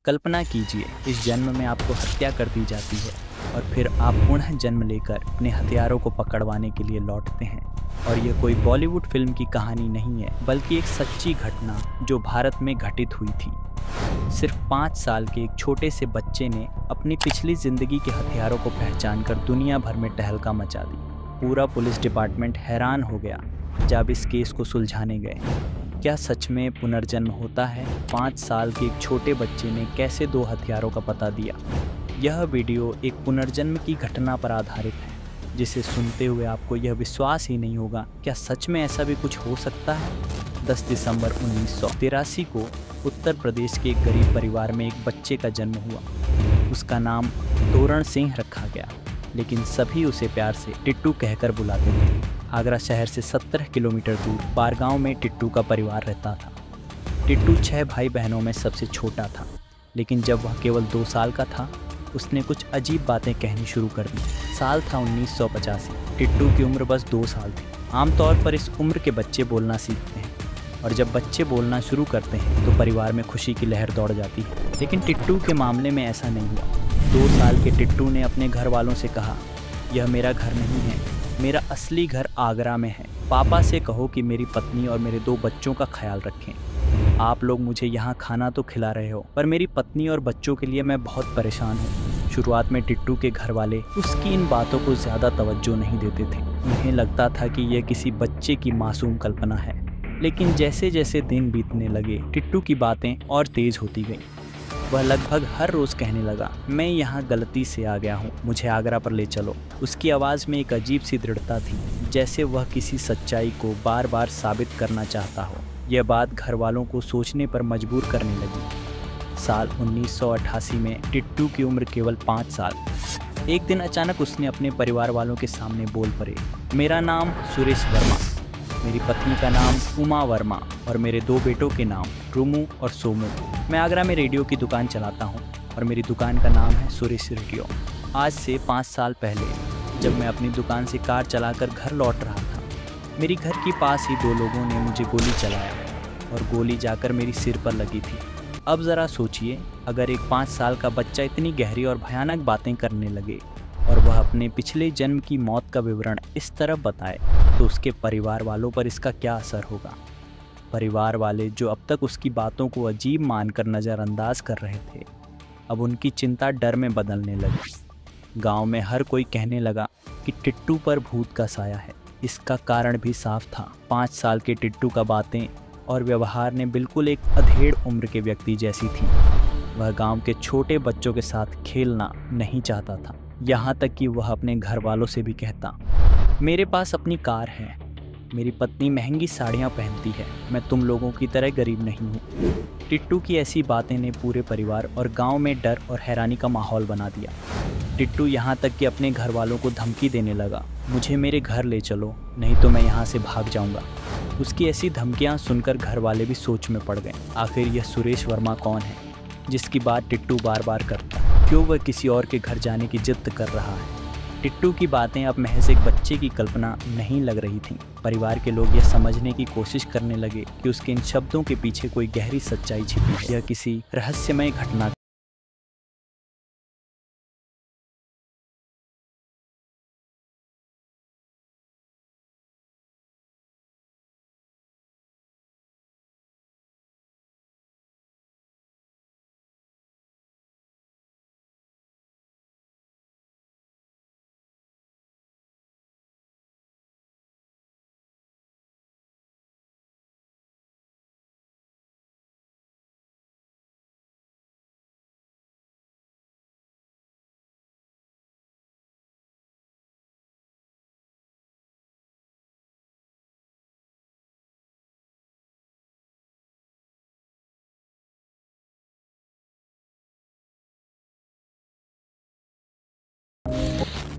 कल्पना कीजिए, इस जन्म में आपको हत्या कर दी जाती है और फिर आप पुनः जन्म लेकर अपने हथियारों को पकड़वाने के लिए लौटते हैं। और यह कोई बॉलीवुड फिल्म की कहानी नहीं है, बल्कि एक सच्ची घटना जो भारत में घटित हुई थी। सिर्फ 5 साल के एक छोटे से बच्चे ने अपनी पिछली जिंदगी के हथियारों को पहचान कर दुनिया भर में तहलका मचा दी। पूरा पुलिस डिपार्टमेंट हैरान हो गया जब इस केस को सुलझाने गए। क्या सच में पुनर्जन्म होता है? 5 साल के एक छोटे बच्चे ने कैसे 2 हथियारों का पता दिया? यह वीडियो एक पुनर्जन्म की घटना पर आधारित है, जिसे सुनते हुए आपको यह विश्वास ही नहीं होगा, क्या सच में ऐसा भी कुछ हो सकता है? 10 दिसंबर 1983 को उत्तर प्रदेश के एक गरीब परिवार में एक बच्चे का जन्म हुआ। उसका नाम तोरण सिंह रखा गया, लेकिन सभी उसे प्यार से टिट्टू कहकर बुलाते थे। आगरा शहर से 17 किलोमीटर दूर बारगांव में टिट्टू का परिवार रहता था। टिट्टू 6 भाई बहनों में सबसे छोटा था, लेकिन जब वह केवल 2 साल का था, उसने कुछ अजीब बातें कहनी शुरू कर दी। साल था 1985। टिट्टू की उम्र बस 2 साल थी। आमतौर पर इस उम्र के बच्चे बोलना सीखते हैं, और जब बच्चे बोलना शुरू करते हैं तो परिवार में खुशी की लहर दौड़ जाती है। लेकिन टिट्टू के मामले में ऐसा नहीं हुआ। 2 साल के टिट्टू ने अपने घर वालों से कहा, यह मेरा घर नहीं है, मेरा असली घर आगरा में है। पापा से कहो कि मेरी पत्नी और मेरे 2 बच्चों का ख्याल रखें। आप लोग मुझे यहाँ खाना तो खिला रहे हो, पर मेरी पत्नी और बच्चों के लिए मैं बहुत परेशान हूँ। शुरुआत में टिट्टू के घर वाले उसकी इन बातों को ज़्यादा तवज्जो नहीं देते थे। उन्हें लगता था कि यह किसी बच्चे की मासूम कल्पना है। लेकिन जैसे जैसे दिन बीतने लगे, टिट्टू की बातें और तेज़ होती गईं। वह लगभग हर रोज़ कहने लगा, मैं यहाँ गलती से आ गया हूँ, मुझे आगरा पर ले चलो। उसकी आवाज़ में एक अजीब सी दृढ़ता थी, जैसे वह किसी सच्चाई को बार बार साबित करना चाहता हो। यह बात घर वालों को सोचने पर मजबूर करने लगी। साल 1988 में टिट्टू की उम्र केवल 5 साल। एक दिन अचानक उसने अपने परिवार वालों के सामने बोल पड़े, मेरा नाम सुरेश वर्मा, मेरी पत्नी का नाम उमा वर्मा और मेरे 2 बेटों के नाम रुमू और सोमू। मैं आगरा में रेडियो की दुकान चलाता हूँ और मेरी दुकान का नाम है सुरेश रेडियो। आज से 5 साल पहले जब मैं अपनी दुकान से कार चलाकर घर लौट रहा था, मेरी घर के पास ही 2 लोगों ने मुझे गोली चलाया और गोली जाकर मेरी सिर पर लगी थी। अब ज़रा सोचिए, अगर एक 5 साल का बच्चा इतनी गहरी और भयानक बातें करने लगे और वह अपने पिछले जन्म की मौत का विवरण इस तरह बताए, तो उसके परिवार वालों पर इसका क्या असर होगा? परिवार वाले जो अब तक उसकी बातों को अजीब मानकर नज़रअंदाज कर रहे थे, अब उनकी चिंता डर में बदलने लगी। गांव में हर कोई कहने लगा कि टिट्टू पर भूत का साया है। इसका कारण भी साफ था। 5 साल के टिट्टू का बातें और व्यवहार ने बिल्कुल एक अधेड़ उम्र के व्यक्ति जैसी थी। वह गांव के छोटे बच्चों के साथ खेलना नहीं चाहता था। यहाँ तक कि वह अपने घर वालों से भी कहता, मेरे पास अपनी कार है, मेरी पत्नी महंगी साड़ियाँ पहनती है, मैं तुम लोगों की तरह गरीब नहीं हूँ। टिट्टू की ऐसी बातें ने पूरे परिवार और गांव में डर और हैरानी का माहौल बना दिया। टिट्टू यहाँ तक कि अपने घर वालों को धमकी देने लगा, मुझे मेरे घर ले चलो, नहीं तो मैं यहाँ से भाग जाऊँगा। उसकी ऐसी धमकियाँ सुनकर घर वाले भी सोच में पड़ गए। आखिर यह सुरेश वर्मा कौन है जिसकी बात टिट्टू बार बार करता? क्यों वह किसी और के घर जाने की जिद कर रहा है? टिट्टू की बातें अब महज एक बच्चे की कल्पना नहीं लग रही थीं। परिवार के लोग यह समझने की कोशिश करने लगे कि उसके इन शब्दों के पीछे कोई गहरी सच्चाई छिपी है। यह किसी रहस्यमय घटना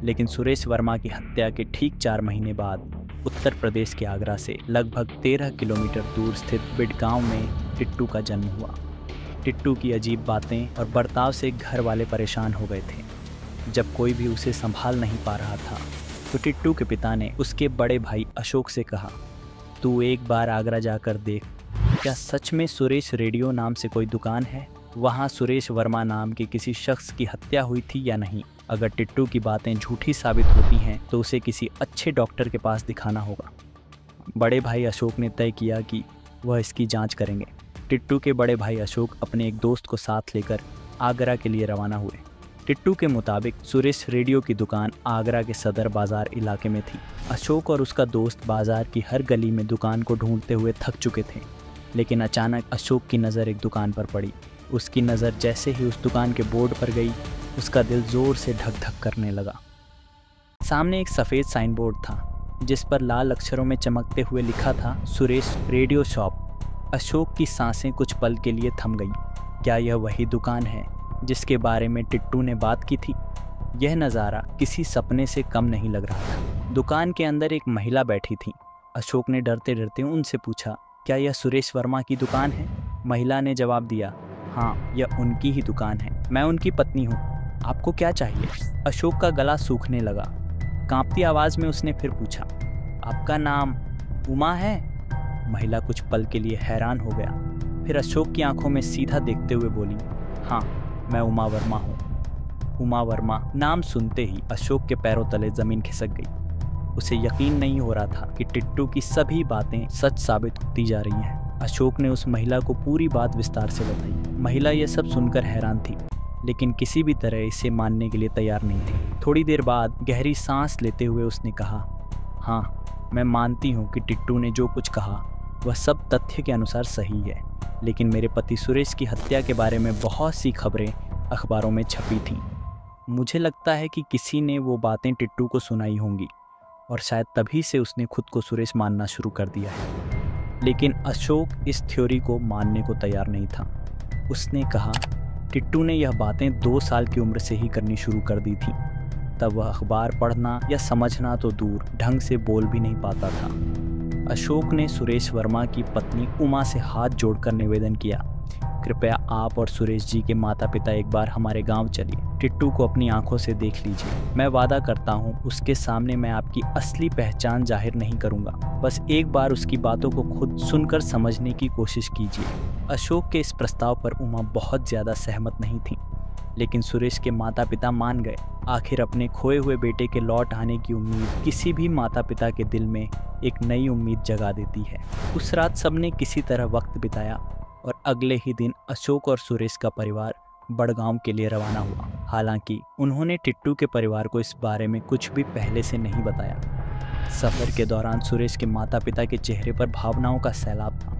लेकिन सुरेश वर्मा की हत्या के ठीक 4 महीने बाद उत्तर प्रदेश के आगरा से लगभग 13 किलोमीटर दूर स्थित बिडगांव में टिट्टू का जन्म हुआ। टिट्टू की अजीब बातें और बर्ताव से घर वाले परेशान हो गए थे। जब कोई भी उसे संभाल नहीं पा रहा था, तो टिट्टू के पिता ने उसके बड़े भाई अशोक से कहा, तू एक बार आगरा जाकर देख, क्या सच में सुरेश रेडियो नाम से कोई दुकान है? वहाँ सुरेश वर्मा नाम के किसी शख्स की हत्या हुई थी या नहीं। अगर टिट्टू की बातें झूठी साबित होती हैं तो उसे किसी अच्छे डॉक्टर के पास दिखाना होगा। बड़े भाई अशोक ने तय किया कि वह इसकी जांच करेंगे। टिट्टू के बड़े भाई अशोक अपने एक दोस्त को साथ लेकर आगरा के लिए रवाना हुए। टिट्टू के मुताबिक सुरेश रेडियो की दुकान आगरा के सदर बाजार इलाके में थी। अशोक और उसका दोस्त बाजार की हर गली में दुकान को ढूंढते हुए थक चुके थे, लेकिन अचानक अशोक की नज़र एक दुकान पर पड़ी। उसकी नज़र जैसे ही उस दुकान के बोर्ड पर गई, उसका दिल जोर से धक धक करने लगा। सामने एक सफ़ेद साइन बोर्ड था जिस पर लाल अक्षरों में चमकते हुए लिखा था सुरेश रेडियो शॉप। अशोक की सांसें कुछ पल के लिए थम गईं। क्या यह वही दुकान है जिसके बारे में टिट्टू ने बात की थी? यह नज़ारा किसी सपने से कम नहीं लग रहा था। दुकान के अंदर एक महिला बैठी थी। अशोक ने डरते डरते उनसे पूछा, क्या यह सुरेश वर्मा की दुकान है? महिला ने जवाब दिया, हाँ, यह उनकी ही दुकान है। मैं उनकी पत्नी हूँ। आपको क्या चाहिए? अशोक का गला सूखने लगा। कांपती आवाज़ में उसने फिर पूछा, आपका नाम उमा है? महिला कुछ पल के लिए हैरान हो गया, फिर अशोक की आंखों में सीधा देखते हुए बोली, हाँ, मैं उमा वर्मा हूँ। उमा वर्मा नाम सुनते ही अशोक के पैरों तले ज़मीन खिसक गई। उसे यकीन नहीं हो रहा था कि टिट्टू की सभी बातें सच साबित होती जा रही हैं। अशोक ने उस महिला को पूरी बात विस्तार से बताई। महिला यह सब सुनकर हैरान थी, लेकिन किसी भी तरह इसे मानने के लिए तैयार नहीं थी। थोड़ी देर बाद गहरी सांस लेते हुए उसने कहा, हाँ, मैं मानती हूँ कि टिट्टू ने जो कुछ कहा वह सब तथ्य के अनुसार सही है, लेकिन मेरे पति सुरेश की हत्या के बारे में बहुत सी खबरें अखबारों में छपी थीं। मुझे लगता है कि किसी ने वो बातें टिट्टू को सुनाई होंगी और शायद तभी से उसने खुद को सुरेश मानना शुरू कर दिया है। लेकिन अशोक इस थ्योरी को मानने को तैयार नहीं था। उसने कहा, टिट्टू ने यह बातें 2 साल की उम्र से ही करनी शुरू कर दी थी। तब वह अखबार पढ़ना या समझना तो दूर, ढंग से बोल भी नहीं पाता था। अशोक ने सुरेश वर्मा की पत्नी उमा से हाथ जोड़कर निवेदन किया, कृपया आप और सुरेश जी के माता पिता एक बार हमारे गांव चलिए। टिट्टू को अपनी आंखों से देख लीजिए। मैं वादा करता हूं, उसके सामने मैं आपकी असली पहचान जाहिर नहीं करूंगा। बस एक बार उसकी बातों को खुद सुनकर समझने की कोशिश कीजिए। अशोक के इस प्रस्ताव पर उमा बहुत ज़्यादा सहमत नहीं थी, लेकिन सुरेश के माता पिता मान गए। आखिर अपने खोए हुए बेटे के लौट आने की उम्मीद किसी भी माता पिता के दिल में एक नई उम्मीद जगा देती है। उस रात सबने किसी तरह वक्त बिताया और अगले ही दिन अशोक और सुरेश का परिवार बड़गांव के लिए रवाना हुआ। हालांकि उन्होंने टिट्टू के परिवार को इस बारे में कुछ भी पहले से नहीं बताया। सफ़र के दौरान सुरेश के माता पिता के चेहरे पर भावनाओं का सैलाब था।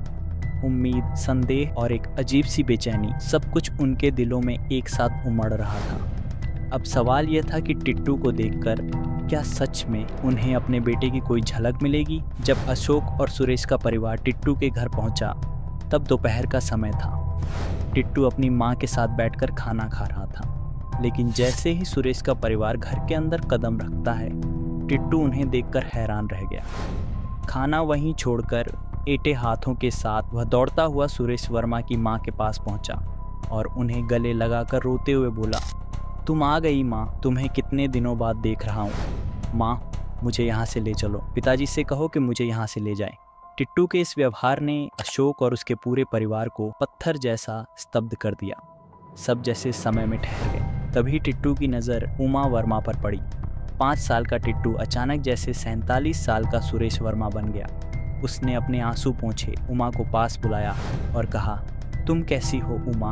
उम्मीद, संदेह और एक अजीब सी बेचैनी, सब कुछ उनके दिलों में एक साथ उमड़ रहा था। अब सवाल यह था कि टिट्टू को देखकर क्या सच में उन्हें अपने बेटे की कोई झलक मिलेगी? जब अशोक और सुरेश का परिवार टिट्टू के घर पहुंचा तब दोपहर का समय था। टिट्टू अपनी मां के साथ बैठकर खाना खा रहा था, लेकिन जैसे ही सुरेश का परिवार घर के अंदर कदम रखता है, टिट्टू उन्हें देखकर हैरान रह गया। खाना वहीं छोड़कर एटे हाथों के साथ वह दौड़ता हुआ सुरेश वर्मा की मां के पास पहुंचा और उन्हें गले लगाकर रोते हुए बोला, तुम आ गई मां, तुम्हें कितने दिनों बाद देख रहा हूं। मां, मुझे यहाँ से ले चलो। पिताजी से कहो कि मुझे यहाँ से ले जाएं। टिट्टू के इस व्यवहार ने अशोक और उसके पूरे परिवार को पत्थर जैसा स्तब्ध कर दिया। सब जैसे समय में ठहर गए। तभी टिट्टू की नज़र उमा वर्मा पर पड़ी। 5 साल का टिट्टू अचानक जैसे 47 साल का सुरेश वर्मा बन गया। उसने अपने आंसू पोंछे, उमा को पास बुलाया और कहा, तुम कैसी हो उमा?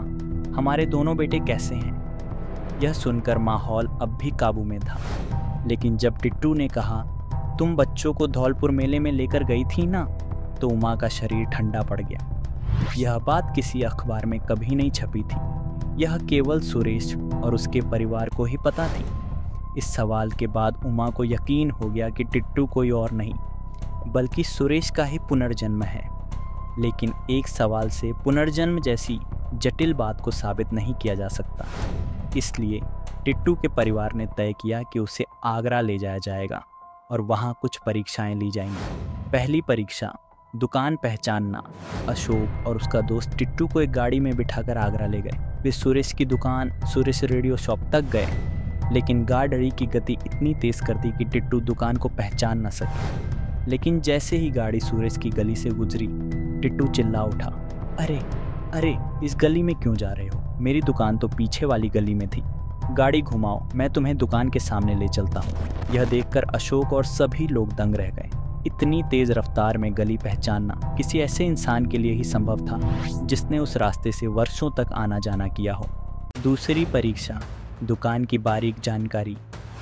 हमारे दोनों बेटे कैसे हैं? यह सुनकर माहौल अब भी काबू में था, लेकिन जब टिट्टू ने कहा, तुम बच्चों को धौलपुर मेले में लेकर गई थी ना, तो उमा का शरीर ठंडा पड़ गया। यह बात किसी अखबार में कभी नहीं छपी थी। यह केवल सुरेश और उसके परिवार को ही पता थी। इस सवाल के बाद उमा को यकीन हो गया कि टिट्टू कोई और नहीं बल्कि सुरेश का ही पुनर्जन्म है। लेकिन एक सवाल से पुनर्जन्म जैसी जटिल बात को साबित नहीं किया जा सकता। इसलिए टिट्टू के परिवार ने तय किया कि उसे आगरा ले जाया जाएगा और वहाँ कुछ परीक्षाएं ली जाएंगी। पहली परीक्षा, दुकान पहचानना। अशोक और उसका दोस्त टिट्टू को एक गाड़ी में बिठाकर आगरा ले गए। वे सुरेश की दुकान, सुरेश रेडियो शॉप तक गए, लेकिन गाड़ी की गति इतनी तेज़ कर दी कि टिट्टू दुकान को पहचान न सके। लेकिन जैसे ही गाड़ी सुरेश की गली से गुजरी, टिट्टू चिल्ला उठा, अरे अरे, इस गली में क्यों जा रहे हो? मेरी दुकान तो पीछे वाली गली में थी। गाड़ी घुमाओ, मैं तुम्हें दुकान के सामने ले चलता हूँ। यह देखकर अशोक और सभी लोग दंग रह गए। इतनी तेज रफ्तार में गली पहचानना किसी ऐसे इंसान के लिए ही संभव था जिसने उस रास्ते से वर्षों तक आना जाना किया हो। दूसरी परीक्षा, दुकान की बारीक जानकारी।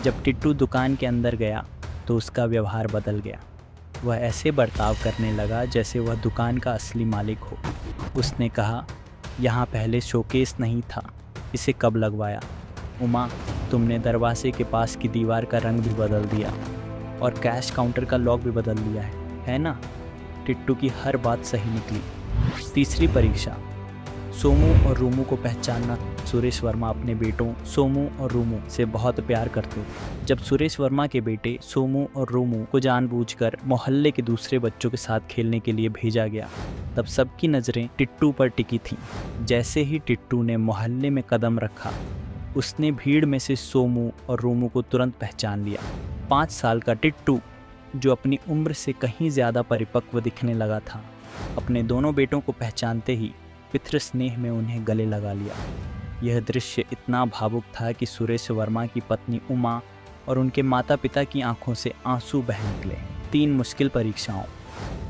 जब टिट्टू दुकान के अंदर गया तो उसका व्यवहार बदल गया। वह ऐसे बर्ताव करने लगा जैसे वह दुकान का असली मालिक हो। उसने कहा, यहाँ पहले शोकेस नहीं था, इसे कब लगवाया? उमा, तुमने दरवाजे के पास की दीवार का रंग भी बदल दिया और कैश काउंटर का लॉक भी बदल दिया है ना? टिट्टू की हर बात सही निकली। तीसरी परीक्षा, सोमू और रूमू को पहचानना। सुरेश वर्मा अपने बेटों सोमू और रूमू से बहुत प्यार करते थे। जब सुरेश वर्मा के बेटे सोमू और रूमू को जानबूझकर मोहल्ले के दूसरे बच्चों के साथ खेलने के लिए भेजा गया, तब सबकी नज़रें टिट्टू पर टिकी थीं। जैसे ही टिट्टू ने मोहल्ले में कदम रखा, उसने भीड़ में से सोमू और रूमू को तुरंत पहचान लिया। 5 साल का टिट्टू, जो अपनी उम्र से कहीं ज़्यादा परिपक्व दिखने लगा था, अपने दोनों बेटों को पहचानते ही पितृ स्नेह में उन्हें गले लगा लिया। यह दृश्य इतना भावुक था कि सुरेश वर्मा की पत्नी उमा और उनके माता पिता की आंखों से आंसू बह निकले। 3 मुश्किल परीक्षाओं,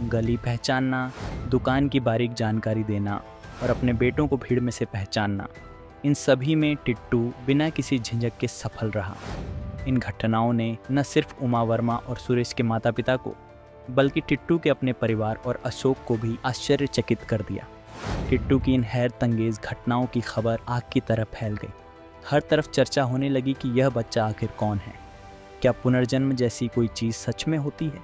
गली पहचानना, दुकान की बारीक जानकारी देना और अपने बेटों को भीड़ में से पहचानना, इन सभी में टिट्टू बिना किसी झिझक के सफल रहा। इन घटनाओं ने न सिर्फ उमा वर्मा और सुरेश के माता पिता को, बल्कि टिट्टू के अपने परिवार और अशोक को भी आश्चर्यचकित कर दिया। टिट्टू की इन हैरतअंगेज घटनाओं की खबर आग की तरह फैल गई। हर तरफ चर्चा होने लगी कि यह बच्चा आखिर कौन है। क्या पुनर्जन्म जैसी कोई चीज़ सच में होती है?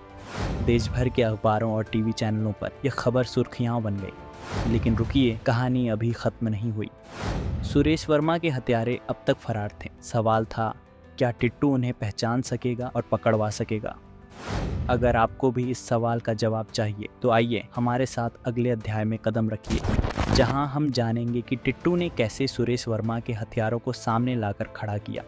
देश भर के अखबारों और टीवी चैनलों पर यह खबर सुर्खियां बन गई। लेकिन रुकिए, कहानी अभी ख़त्म नहीं हुई। सुरेश वर्मा के हत्यारे अब तक फरार थे। सवाल था, क्या टिट्टू उन्हें पहचान सकेगा और पकड़वा सकेगा? अगर आपको भी इस सवाल का जवाब चाहिए तो आइए हमारे साथ अगले अध्याय में कदम रखिए, जहां हम जानेंगे कि टिट्टू ने कैसे सुरेश वर्मा के हथियारों को सामने लाकर खड़ा किया।